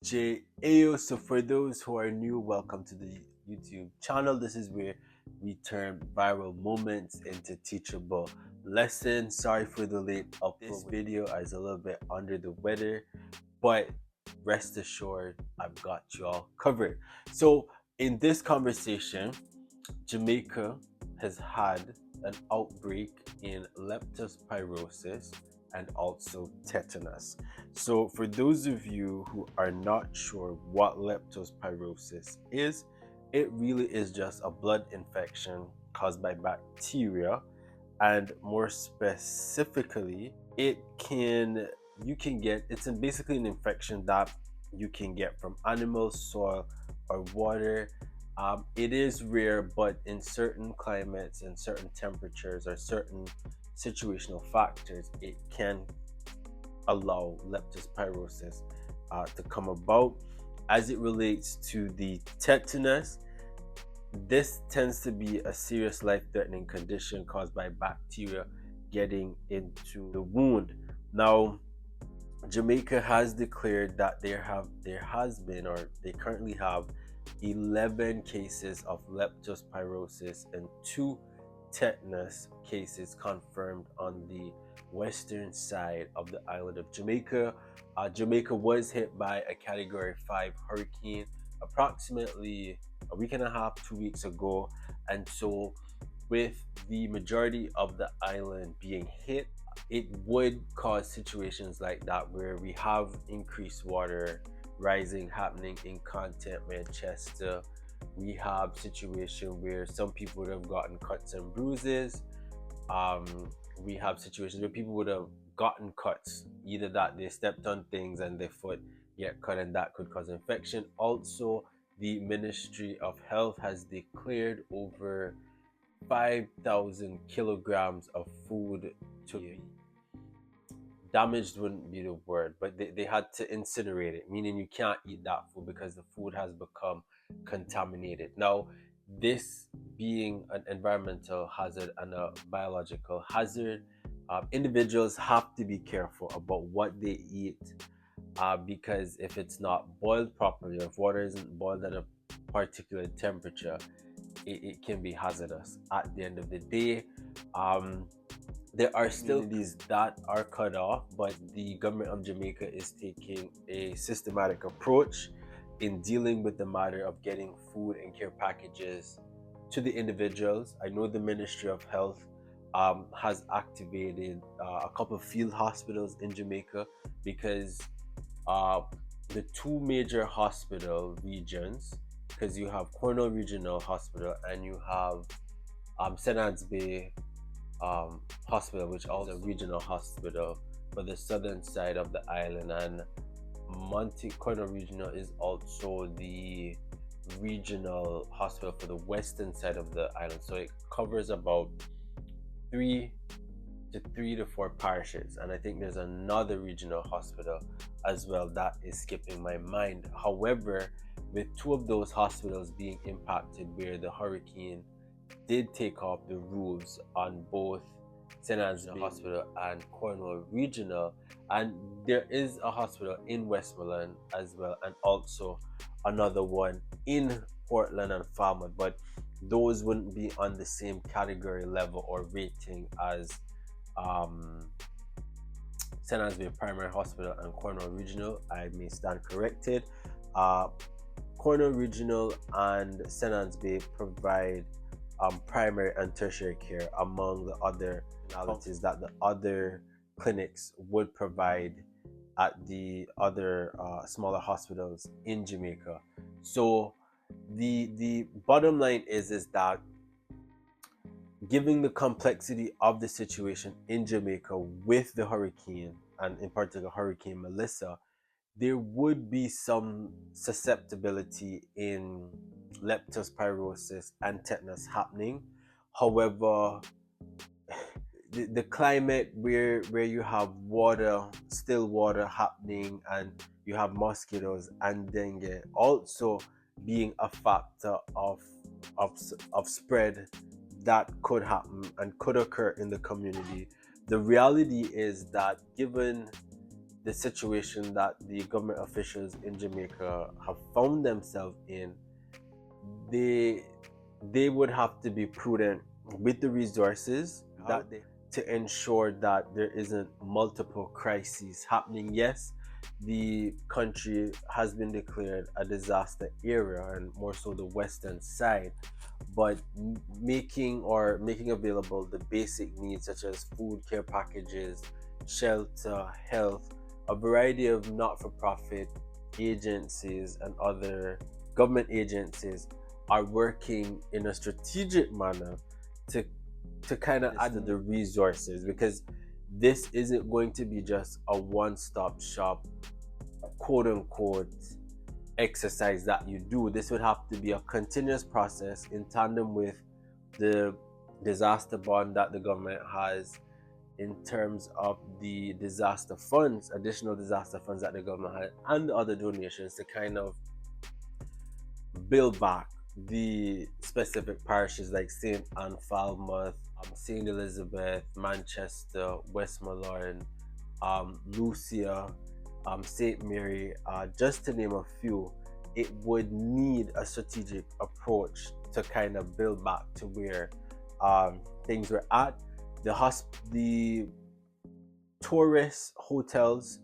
Jay Ayyo. So for those who are new, welcome to the YouTube channel. This is where we turn viral moments into teachable lessons. Sorry for the late upload. This video is a little bit under the weather, but rest assured I've got you all covered. So in this conversation, Jamaica has had an outbreak in leptospirosis and also tetanus. So, for those of you who are not sure what leptospirosis is, it really is just a blood infection caused by bacteria, and more specifically, you can get basically an infection that you can get from animals, soil, or water. It is rare, but in certain climates, in certain temperatures, or certain situational factors, it can allow leptospirosis to come about. As it relates to the tetanus, this tends to be a serious life-threatening condition caused by bacteria getting into the wound. Now, Jamaica has declared that there has been, or they currently have, 11 cases of leptospirosis and 2 tetanus cases confirmed on the western side of the island of Jamaica. Jamaica was hit by a Category 5 hurricane approximately a week and a half, 2 weeks ago, and so with the majority of the island being hit, it would cause situations like that where we have increased water rising happening in Content, Manchester. We have situation where some people would have gotten cuts and bruises. Um, we have situations where people would have gotten cuts, either that they stepped on things and their foot get cut, and that could cause infection. Also, the Ministry of Health has declared over 5,000 kilograms of food to be damaged, wouldn't be the word, but they had to incinerate it, meaning you can't eat that food because the food has become contaminated. Now, this being an environmental hazard and a biological hazard, individuals have to be careful about what they eat, because if it's not boiled properly, or if water isn't boiled at a particular temperature, it can be hazardous at the end of the day. There are still communities that are cut off, but the government of Jamaica is taking a systematic approach in dealing with the matter of getting food and care packages to the individuals. I know the Ministry of Health has activated a couple of field hospitals in Jamaica, because uh, the two major hospital regions, because you have Cornwall Regional Hospital and you have St. Anne's Bay Hospital, which also is a regional hospital for the southern side of the island, and Monte Cornwall Regional is also the regional hospital for the western side of the island. So it covers about three to four parishes, and I think there's another regional hospital as well that is skipping my mind. However, with two of those hospitals being impacted where the hurricane did take off the roofs on both St. Anne's Hospital and Cornwall Regional, and there is a hospital in Westmoreland as well, and also another one in Portland and Falmouth, but those wouldn't be on the same category level or rating as St. Anne's Bay Primary Hospital and Cornwall Regional. I may stand corrected. Cornwall Regional and St. Anne's Bay provide primary and tertiary care among the other modalities that the other clinics would provide at the other smaller hospitals in Jamaica. So the bottom line is that, given the complexity of the situation in Jamaica with the hurricane, and in particular Hurricane Melissa, there would be some susceptibility in leptospirosis and tetanus happening. However, the climate where you have water, still water happening, and you have mosquitoes and dengue also being a factor of spread that could happen and could occur in the community. The reality is that, given the situation that the government officials in Jamaica have found themselves in, they they would have to be prudent with the resources that they, to ensure that there isn't multiple crises happening. Yes, the country has been declared a disaster area, and more so the western side, but making available the basic needs such as food, care packages, shelter, health, a variety of not-for-profit agencies and other government agencies are working in a strategic manner to kind of add to the resources, because this isn't going to be just a one-stop shop, quote unquote, exercise that you do. This would have to be a continuous process in tandem with the disaster bond that the government has, in terms of the disaster funds, additional disaster funds that the government has, and the other donations to kind of build back the specific parishes like St. Anne Falmouth, St. Elizabeth, Manchester, Westmoreland, Lucia, St. Mary, just to name a few. It would need a strategic approach to kind of build back to where things were at. The tourist hotels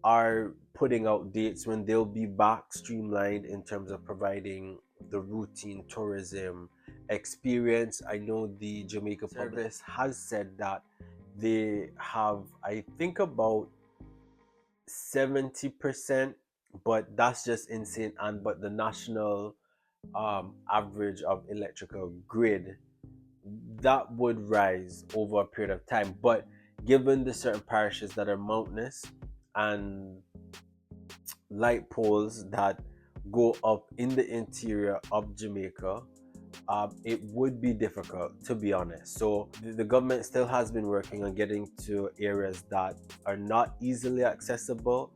are putting out dates when they'll be back streamlined in terms of providing the routine tourism experience. I know the Jamaica Service has said that they have, I think, about 70%, but that's just in St. Anne. But the national average of electrical grid, that would rise over a period of time. But given the certain parishes that are mountainous and light poles that go up in the interior of Jamaica, it would be difficult, to be honest. So the government still has been working on getting to areas that are not easily accessible.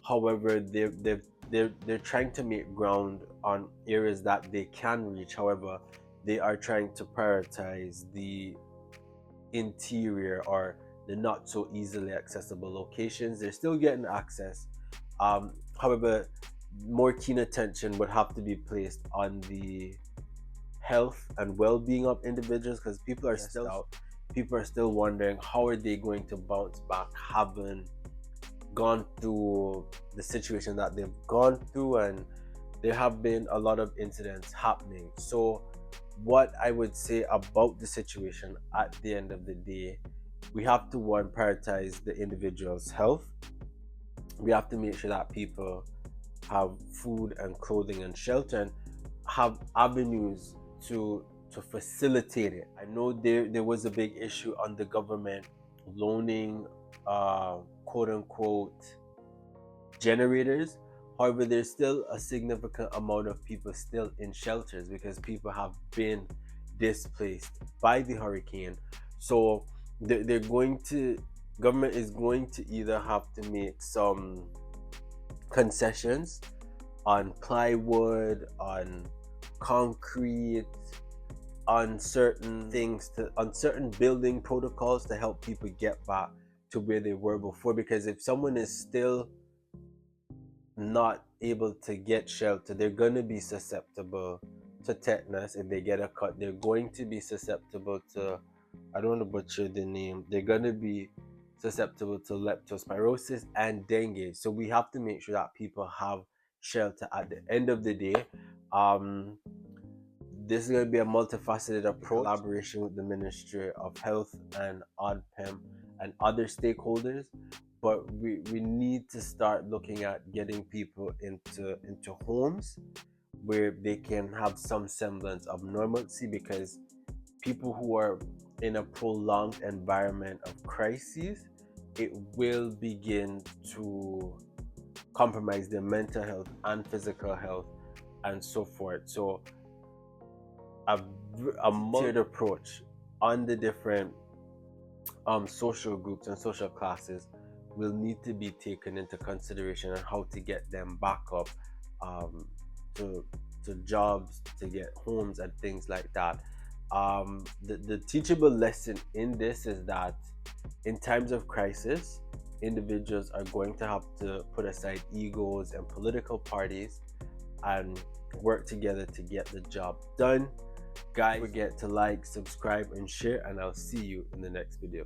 However, they're trying to make ground on areas that they can reach. However, they are trying to prioritize the interior or the not so easily accessible locations. They're still getting access. However, more keen attention would have to be placed on the health and well-being of individuals, because people are still out. People are still wondering how are they going to bounce back, having gone through the situation that they've gone through, and there have been a lot of incidents happening. So what I would say about the situation at the end of the day, we have to, one, prioritize the individual's health. We have to make sure that people have food and clothing and shelter, and have avenues to facilitate it. I know there was a big issue on the government loaning quote unquote generators. However, there's still a significant amount of people still in shelters because people have been displaced by the hurricane. So they're going to, government is going to either have to make some concessions on plywood, on concrete, on certain things, on certain building protocols to help people get back to where they were before. Because if someone is still not able to get shelter, they're going to be susceptible to tetanus. If they get a cut, they're going to be susceptible to, I don't want to butcher the name, they're going to be susceptible to leptospirosis and dengue. So we have to make sure that people have shelter at the end of the day. This is going to be a multifaceted approach, collaboration with the Ministry of Health and ODPEM and other stakeholders. But we need to start looking at getting people into homes where they can have some semblance of normalcy, because people who are in a prolonged environment of crises, it will begin to compromise their mental health and physical health and so forth. So a multi approach on the different social groups and social classes will need to be taken into consideration, and how to get them back up to jobs, to get homes and things like that. The teachable lesson in this is that in times of crisis, individuals are going to have to put aside egos and political parties and work together to get the job done. Guys, don't forget to like, subscribe, and share, and I'll see you in the next video.